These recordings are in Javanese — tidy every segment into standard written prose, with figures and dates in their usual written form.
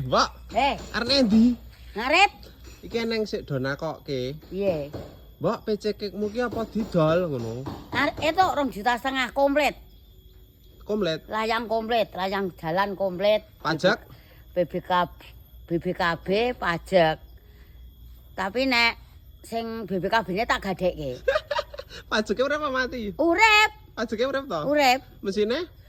Mbak. Arep endi? Ngarep. Iki neng sik dona kok ke. Piye? Mbak, PC kekmu ki apa didol ngono? Itu 2,5 juta komplit. Komplit. Layang komplit, layang jalan komplit. Pajak? BBKB pajak. Tapi nek sing BBKB-ne tak gadekke. Pajaknya urip apa mati? Urip. Pajaknya urip to? Urip.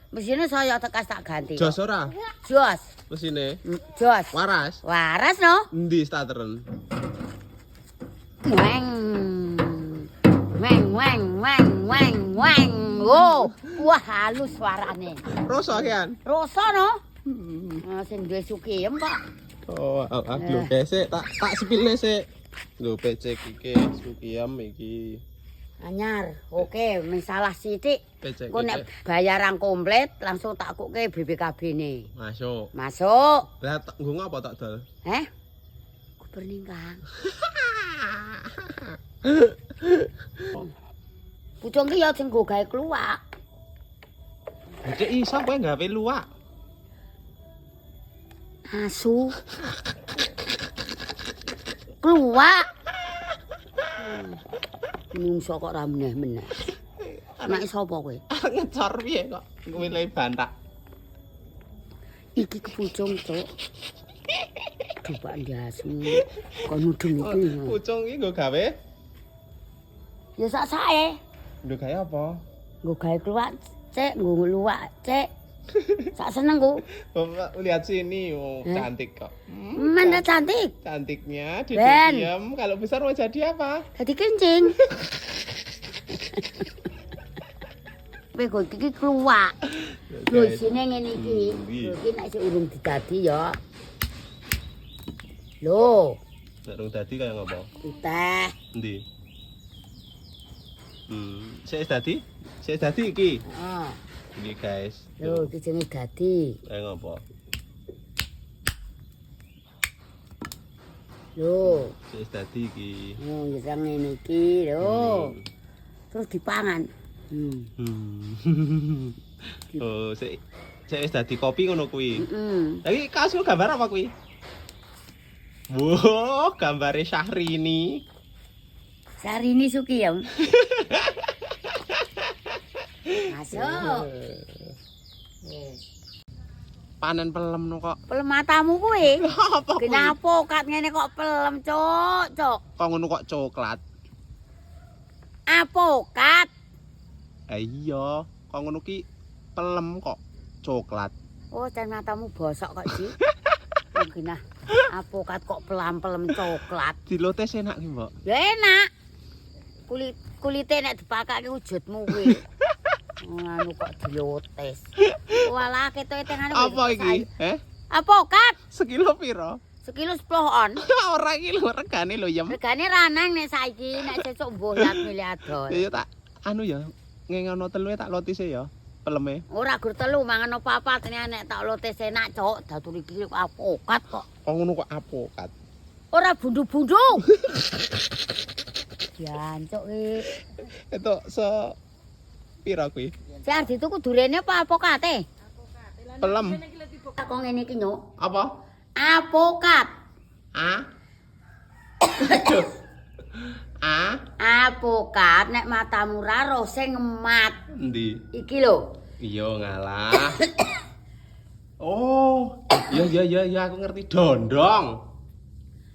Mesinnya saya tekas tak ganti. jos ora? Jos. Mesinnya? Jos. Waras? Waras no? Endi starteren? Weng. Weng weng weng weng weng. Oh, wah halus suarane. Rasa kian? Rasa no? Sing duwe sukiyem kok. Oh, lho gesek tak sepilne sik. Lho PC iki sukiyam iki. Anyar, oke, misalah sithik. PC Kok nek bayaran komplit langsung tak kuke BBKB-ne. Masuk. Masuk. Lah nggo ngapa tak dol? Ku perningkang. Pucung ki ya sing nggo gawe kluwak. Dek iso kowe gawe luwak. Asu. Kluwak. Mungso kok ra meneh-meneh. Anak sapa kowe? Ngecor piye kok kowe le bantak. Iki kepucung, Cuk. Coba ndasmu. Kon mudeng iki. Pucung iki nggo gawe? Ya sak sae. Nggo gawe apa? Nggo gawe kluwak, Cek, nggo luwak, Cek. Sak senengku. Bapak lihat sini, oh, cantik kok. Mana cantik? Cantiknya di Ben. diam. Kalau besar mau jadi apa? Jadi kencing. Kowe iki kluwak. Lho isine ngene iki. Lho iki nek sik urung didadi ya. Lho, Nek urung dadi kaya ngopo? teh. Endi? Sik dadi? Sik dadi iki. Heeh. Iki guys. Lho, iki jenenge dadi. Kaya ngopo? Lho, Sik dadi iki. oh ya ngene iki lho. Terus dipangan. Oh, sik wis dadi kopi ngono kuwi. Heeh. Tapi kaosmu gambar apa kuwi? Wow, gambare Syahrini. Sarini Sukiyem. Masuk. Panen pelem no kok. Pelem matamu kuwi. Apa kuwi? Kenapa kat ngene kok pelem, Cuk? Cuk. Kok ngono kok coklat? Apokat. Iya, kok ngono ki pelem kok coklat. Oh, jan matamu bosok kok, Ji. Genah. Apokat kok pelam-pelem coklat. Dilotes enak ki, Mbok. Ya enak. Kulite nek dipakake wujudmu kuwi. Anu kok dilotes. Walah ketoke tengane. Apa iki? Apokat. Sekilo piro? Sekilo 10-on. Ora iki lho regane lho, Yem. Regane ranang nek saiki nek sesuk mbuh lat milih adol. Ya tak anu ya, ngengono telu tak lotise ya, peleme. Ora gur telu mangan apa-apa nek tak lotes enak, Cuk. Datur iki apokat kok. Kok ngono kok apokat? Ora bundu-bundu. Jancuk iki. Itu piro kuwi? Sing arep dituku durene apa apokate? Pelem. Kok ngene iki, Nyuk? Apa? Apokat. Aduh. Apokat nek matamu ra roh sing ngemat. Endi? Iki lho. Iya ngalah. Oh, iya aku ngerti dondong.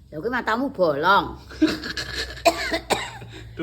Lha kuwi matamu bolong.